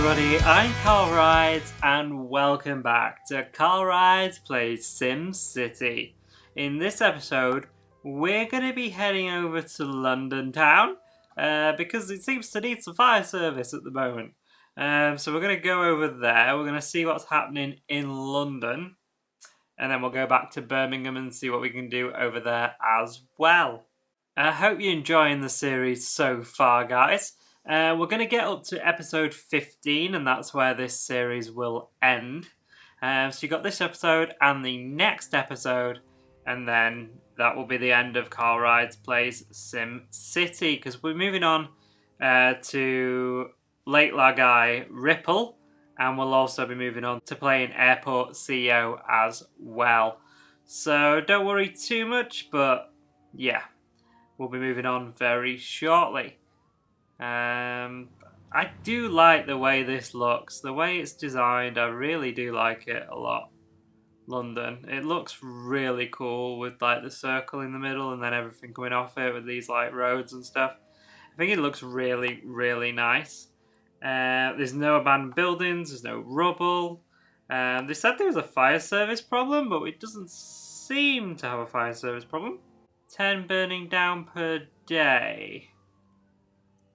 everybody, I'm CarlRyds and welcome back to CarlRyds Plays SimCity. In this episode, we're going to be heading over to London town because it seems to need some fire service at the moment. So we're going to go over there, we're going to see what's happening in London, and then we'll go back to Birmingham and see what we can do over there as well. I hope you're enjoying the series so far, guys. We're going to get up to episode 15, and that's where this series will end. So you got this episode and the next episode, and then that will be the end of CarlRyds Plays SimCity, because we're moving on to Late Lagai Ripple, and we'll also be moving on to playing Airport CEO as well. So don't worry too much, but yeah, we'll be moving on very shortly. I do like the way this looks, the way it's designed. I really do like it a lot. London, it looks really cool with like the circle in the middle and then everything coming off it with these like roads and stuff. I think it looks really, really nice. There's no abandoned buildings, there's no rubble. They said there was a fire service problem, but it doesn't seem to have a fire service problem. 10 burning down per day.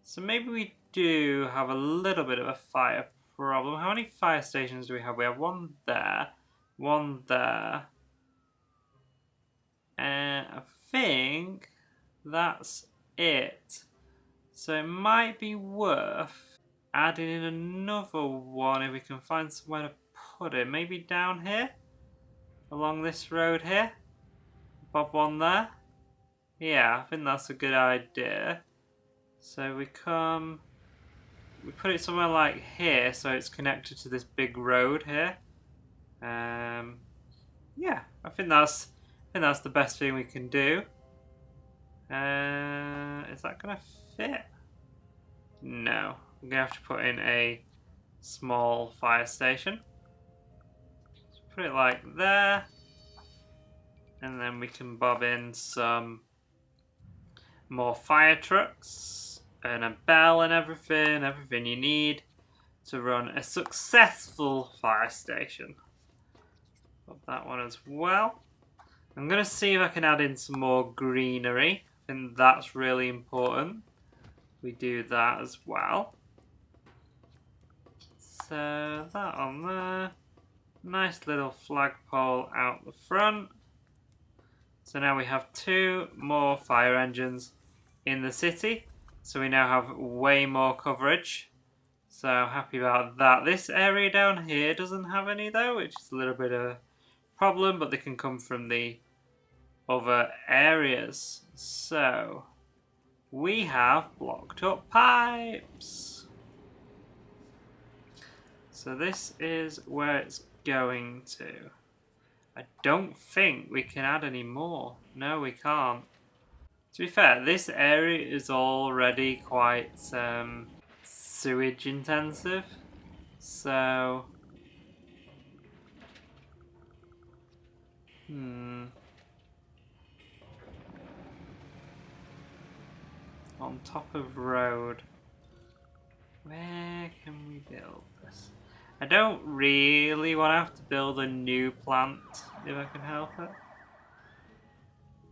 So maybe we do have a little bit of a fire problem. How many fire stations do we have? We have one there, one there. And I think that's it. So it might be worth adding in another one if we can find somewhere to put it. Maybe down here, along this road here. Pop one there. Yeah, I think that's a good idea. So we put it somewhere like here, so it's connected to this big road here. Yeah, I think that's the best thing we can do. Is that gonna fit? No, we're gonna have to put in a small fire station. So put it like there, and then we can bob in some more fire trucks and a bell and everything you need to run a successful fire station. Put that one as well. I'm going to see if I can add in some more greenery. I think that's really important. We do that as well. So that on there. Nice little flagpole out the front. So now we have 2 more fire engines in the city. So we now have way more coverage. So happy about that. This area down here doesn't have any though, which is a little bit of a problem, but they can come from the other areas. So we have blocked up pipes. So this is where it's going to. I don't think we can add any more. No, we can't. To be fair, this area is already quite sewage intensive. So on top of road. Where can we build this? I don't really want to have to build a new plant if I can help it.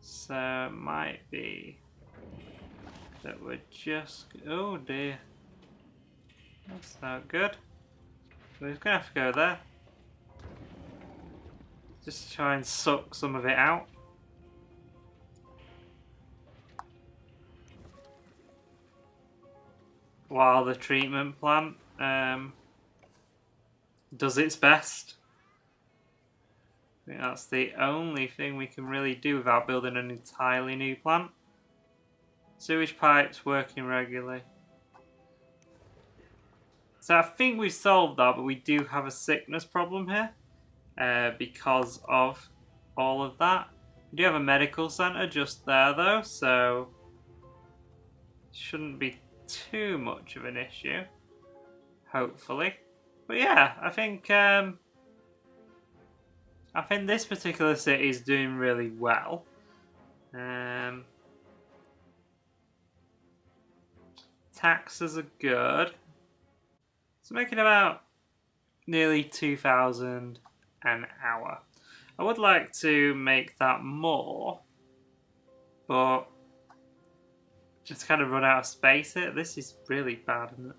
So it might be that we're just... Oh dear. That's not good. We're just going to have to go there. Just to try and suck some of it out. While the treatment plant does its best. I think that's the only thing we can really do without building an entirely new plant. Sewage pipes working regularly. So I think we've solved that, but we do have a sickness problem here because of all of that. We do have a medical centre just there though, so it shouldn't be too much of an issue, hopefully. But yeah, I think this particular city is doing really well. Taxes are good. So making about nearly 2,000 an hour. I would like to make that more, but just kind of run out of space here. This is really bad, isn't it?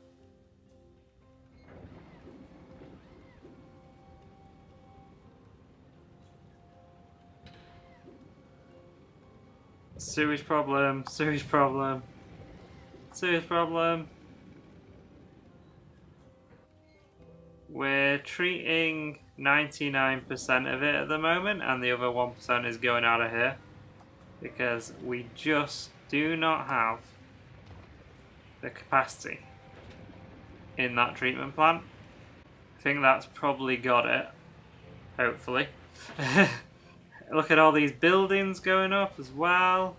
Sewage problem, sewage problem, sewage problem. We're treating 99% of it at the moment, and the other 1% is going out of here because we just do not have the capacity in that treatment plant. I think that's probably got it, hopefully. Look at all these buildings going up as well.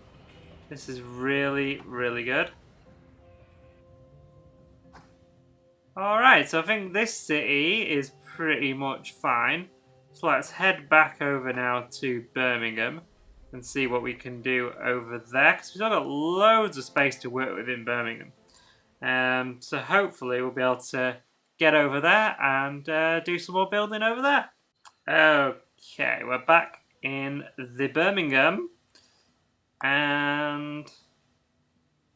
This is really, really good. Alright, so I think this city is pretty much fine. So let's head back over now to Birmingham and see what we can do over there, because we've still got loads of space to work with in Birmingham. So hopefully we'll be able to get over there and do some more building over there. Okay, we're back in the Birmingham, and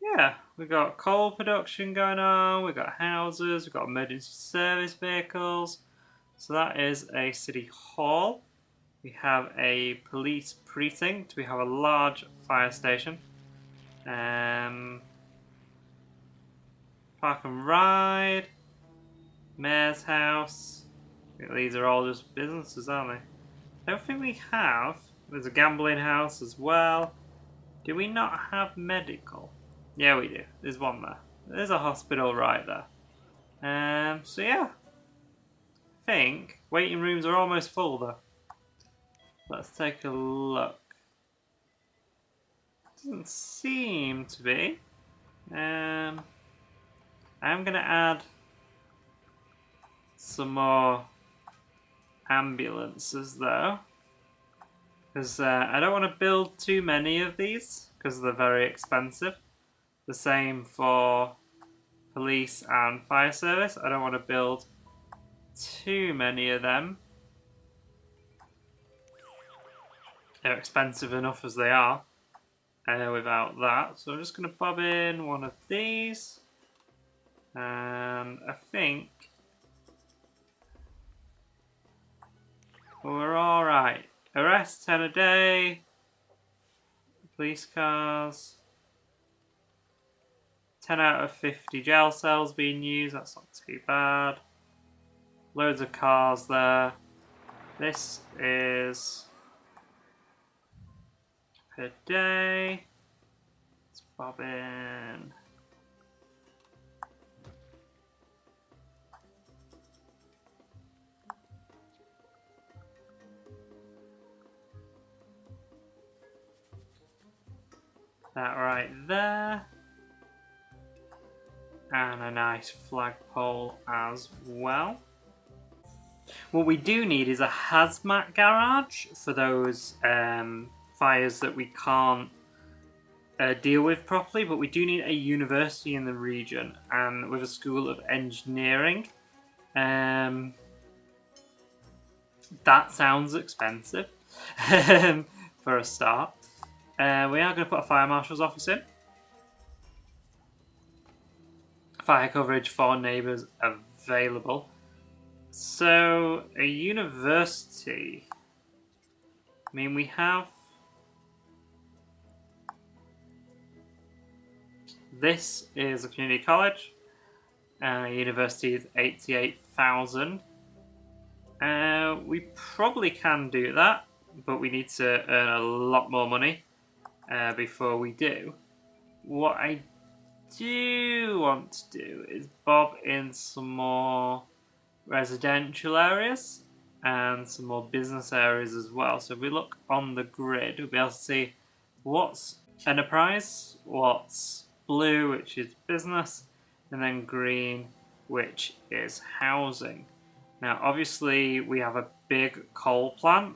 yeah, we've got coal production going on, we've got houses, we've got emergency service vehicles. So that is a city hall. We have a police precinct. We have a large fire station. Park and ride. Mayor's house. I think these are all just businesses, aren't they? I don't think we have. There's a gambling house as well. Do we not have medical? Yeah, we do. There's one there. There's a hospital right there. So yeah. I think waiting rooms are almost full though. Let's take a look. Doesn't seem to be. I'm going to add some more ambulances though, because I don't want to build too many of these because they're very expensive. The same for police and fire service. I don't want to build too many of them. They're expensive enough as they are without that. So I'm just going to bob in one of these. And I think we're alright. Arrests 10 a day. Police cars. 10 out of 50 jail cells being used. That's not too bad. Loads of cars there. This is per day. Let's bob in. That right there. And a nice flagpole as well. What we do need is a hazmat garage for those fires that we can't deal with properly, but we do need a university in the region and with a school of engineering. That sounds expensive for a start. We are going to put a fire marshal's office in. Fire coverage for neighbours available. So, a university. I mean, we have this is a community college. University is 88,000. We probably can do that, but we need to earn a lot more money before we do. What I do want to do is bob in some more residential areas and some more business areas as well. So if we look on the grid, we'll be able to see what's enterprise, what's blue, which is business, and then green, which is housing. Now, obviously, we have a big coal plant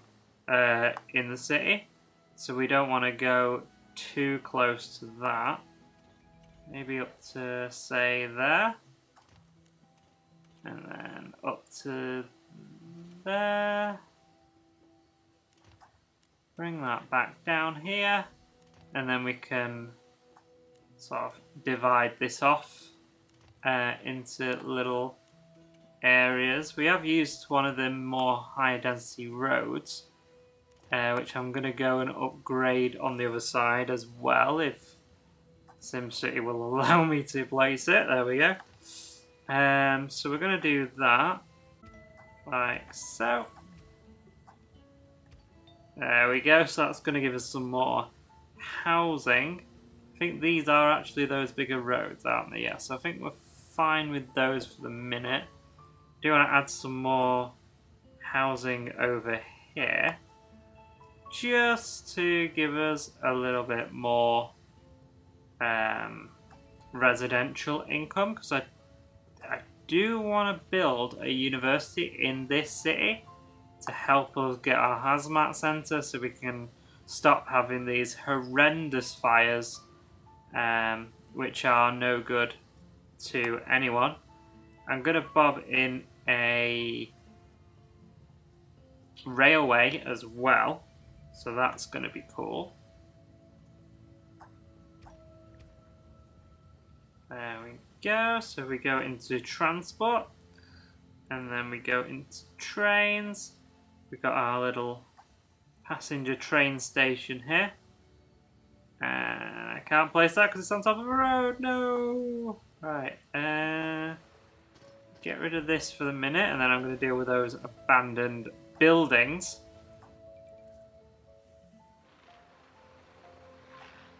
in the city, so we don't want to go too close to that. Maybe up to, say, there. And then up to there. Bring that back down here. And then we can sort of divide this off into little areas. We have used one of the more high density roads, which I'm going to go and upgrade on the other side as well, if SimCity will allow me to place it. There we go. So we're going to do that, like so. There we go, so that's going to give us some more housing. I think these are actually those bigger roads, aren't they? Yeah, so I think we're fine with those for the minute. Do want to add some more housing over here, just to give us a little bit more residential income, because I do want to build a university in this city to help us get our hazmat center, so we can stop having these horrendous fires, which are no good to anyone. I'm going to bob in a railway as well, so that's going to be cool. There we go. So we go into transport, and then we go into trains. We've got our little passenger train station here. I can't place that because it's on top of a road. No! Right. Get rid of this for the minute, and then I'm going to deal with those abandoned buildings.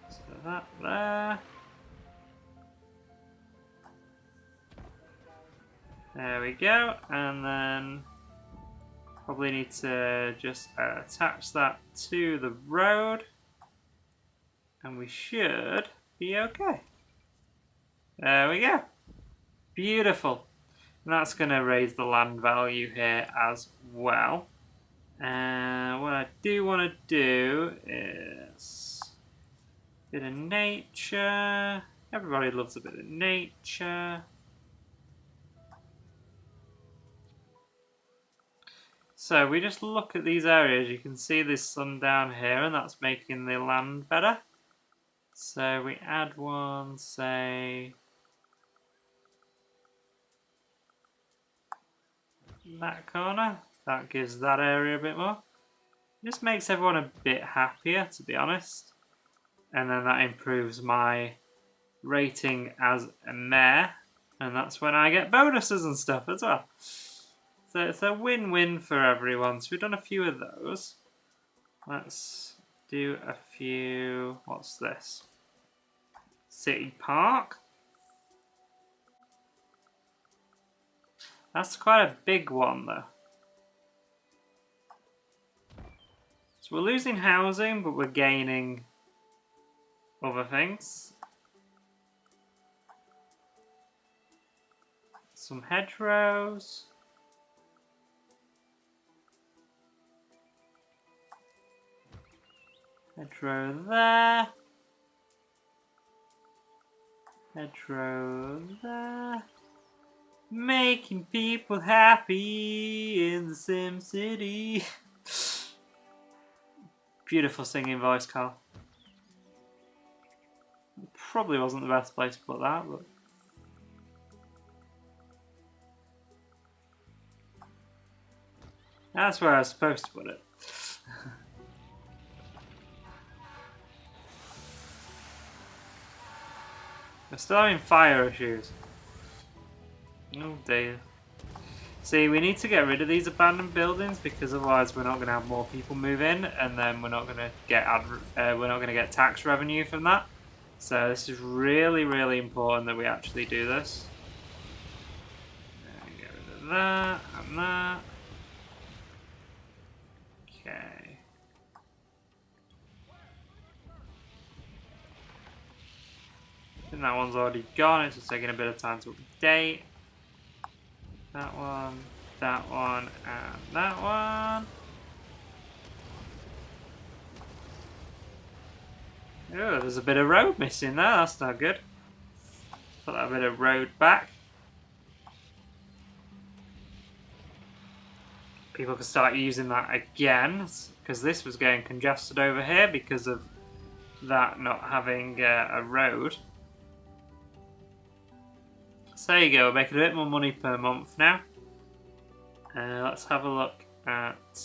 So that there. There we go, and then probably need to just attach that to the road, and we should be okay. There we go. Beautiful. And that's going to raise the land value here as well. And what I do want to do is a bit of nature. Everybody loves a bit of nature. So we just look at these areas, you can see this sun down here, and that's making the land better. So we add one, say, that corner. That gives that area a bit more. Just makes everyone a bit happier, to be honest. And then that improves my rating as a mayor, and that's when I get bonuses and stuff as well. So it's a win-win for everyone. So we've done a few of those. Let's do a few. What's this? City Park. That's quite a big one though. So we're losing housing, but we're gaining other things. Some hedgerows. Hedgerow there. Hedgerow there. Making people happy in the SimCity. Beautiful singing voice, Carl. Probably wasn't the best place to put that, but that's where I was supposed to put it. We're still having fire issues. Oh dear. See, we need to get rid of these abandoned buildings because otherwise we're not going to have more people move in, and then we're not going to get tax revenue from that. So this is really, really important that we actually do this. And get rid of that and that. Okay. I think that one's already gone. It's just taking a bit of time to update. That one, and that one. Oh, there's a bit of road missing there. That's not good. Put that bit of road back. people can start using that again, because this was getting congested over here because of that not having a road. So there you go, we're making a bit more money per month now. Let's have a look at...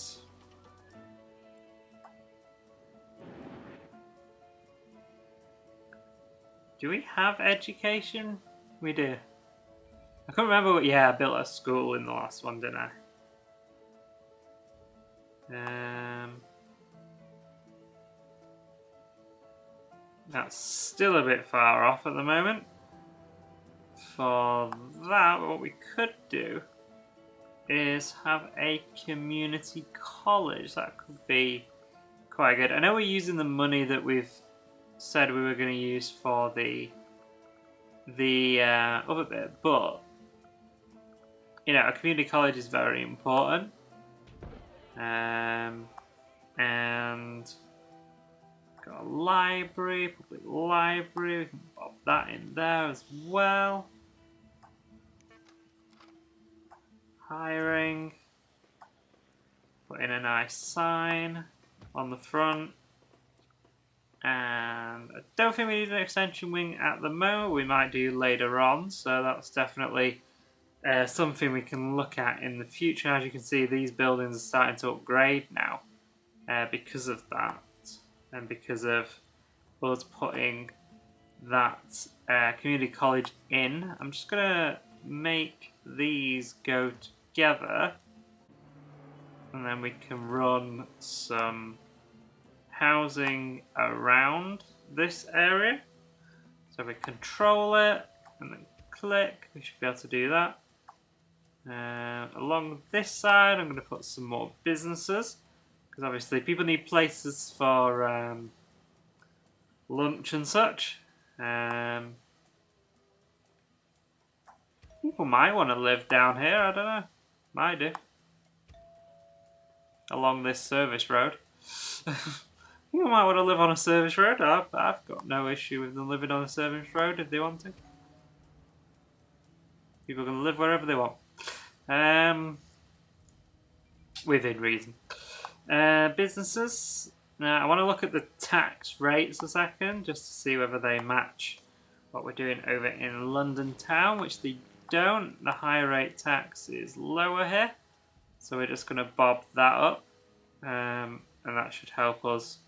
Do we have education? We do. I can't remember what... Yeah, I built a school in the last one, didn't I? That's still a bit far off at the moment. For that, what we could do is have a community college. That could be quite good. I know we're using the money that we've said we were going to use for the other bit, but you know, a community college is very important. And got a library, public library. We can pop that in there as well. Hiring. Put in a nice sign on the front. And I don't think we need an extension wing at the moment. We might do later on, so that's definitely something we can look at in the future. As you can see, these buildings are starting to upgrade now because of that, and because of us putting that community college in. I'm just going to make these go together, and then we can run some housing around this area. So if we control it and then click, we should be able to do that. Along this side, I'm going to put some more businesses, because obviously people need places for lunch and such. People might want to live down here, I don't know. Might do. Along this service road. People might want to live on a service road. I've got no issue with them living on a service road if they want to. People can live wherever they want. Within reason. Businesses. Now, I want to look at the tax rates a second, just to see whether they match what we're doing over in London town, which they don't. The higher rate tax is lower here, so we're just going to bob that up, and that should help us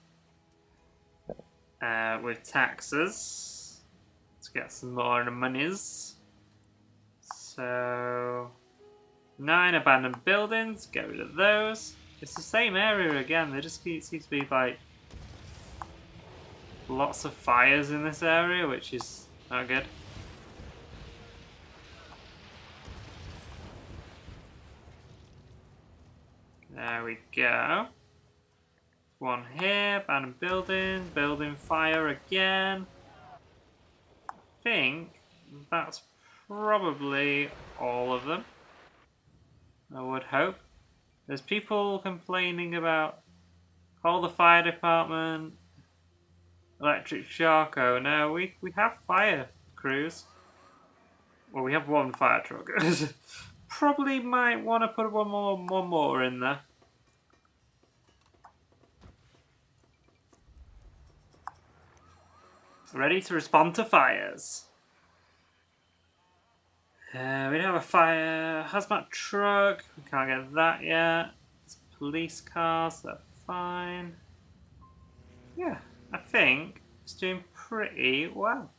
with taxes to get some more monies. So 9 abandoned buildings, get rid of those. It's the same area again, there just seems to be like lots of fires in this area, which is not good. There we go. One here, abandoned building, building fire again. I think that's probably all of them. I would hope. There's people complaining about call the fire department, electric shock. Oh no, we have fire crews. Well, we have one fire truck. Probably might want to put one more in there. Ready to respond to fires. We don't have a fire hazmat truck. We can't get that yet. It's police cars. They're fine. Yeah, I think it's doing pretty well.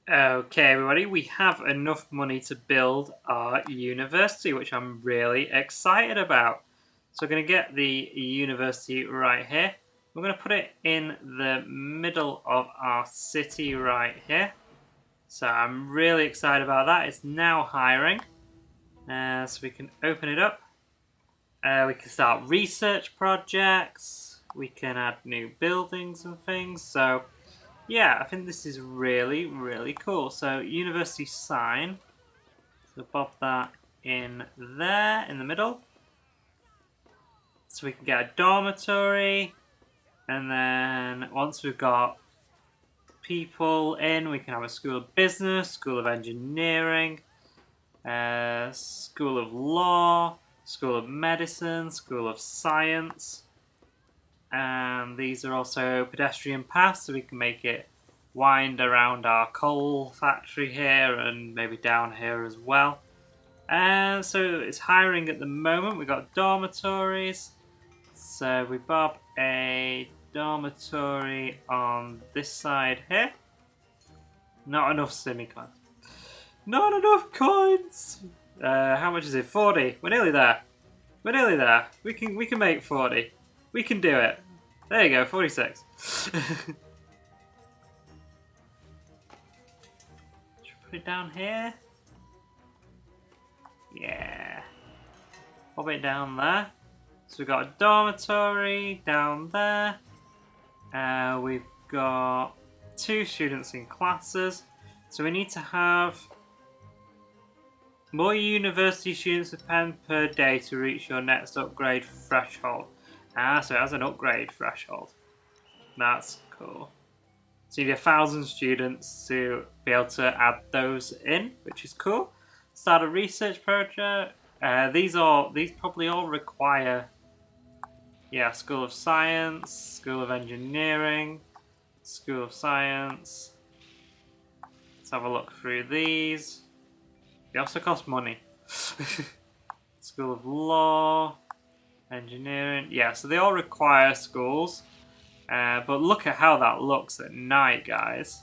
Okay, everybody, we have enough money to build our university, which I'm really excited about. So we're going to get the university right here. We're going to put it in the middle of our city right here. So I'm really excited about that. It's now hiring. So we can open it up. We can start research projects. We can add new buildings and things. So yeah, I think this is really, really cool. So university sign. So pop that in there in the middle. So we can get a dormitory. And then once we've got people in, we can have a school of business, school of engineering, school of law, School of Medicine, School of Science. And these are also pedestrian paths, so we can make it wind around our coal factory here and maybe down here as well. And so it's hiring at the moment. We've got dormitories. So we bob a dormitory on this side here. Not enough semicoins. Not enough coins! How much is it? 40. We're nearly there. We're nearly there. We can make 40. We can do it. There you go, 46. Should we put it down here? Yeah. Pop it down there. So we've got a dormitory down there. We've got 2 students in classes. So we need to have more university students attend per day to reach your next upgrade threshold. So it has an upgrade threshold. That's cool. So you need 1,000 students to be able to add those in, which is cool. Start a research project. These probably all require, School of Science, School of Engineering, School of Science. Let's have a look through these. They also cost money. School of Law, Engineering. Yeah, so they all require schools. But look at how that looks at night, guys.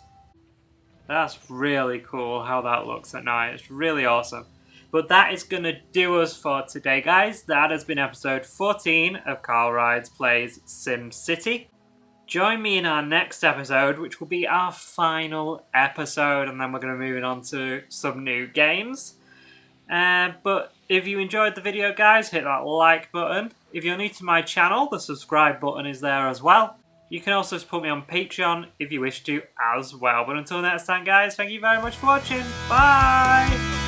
That's really cool how that looks at night. It's really awesome. But that is going to do us for today, guys. That has been episode 14 of CarlRyds Plays SimCity. Join me in our next episode, which will be our final episode, and then we're going to move on to some new games. But if you enjoyed the video, guys, hit that like button. If you're new to my channel, the subscribe button is there as well. You can also support me on Patreon if you wish to as well. But until next time, guys, thank you very much for watching. Bye!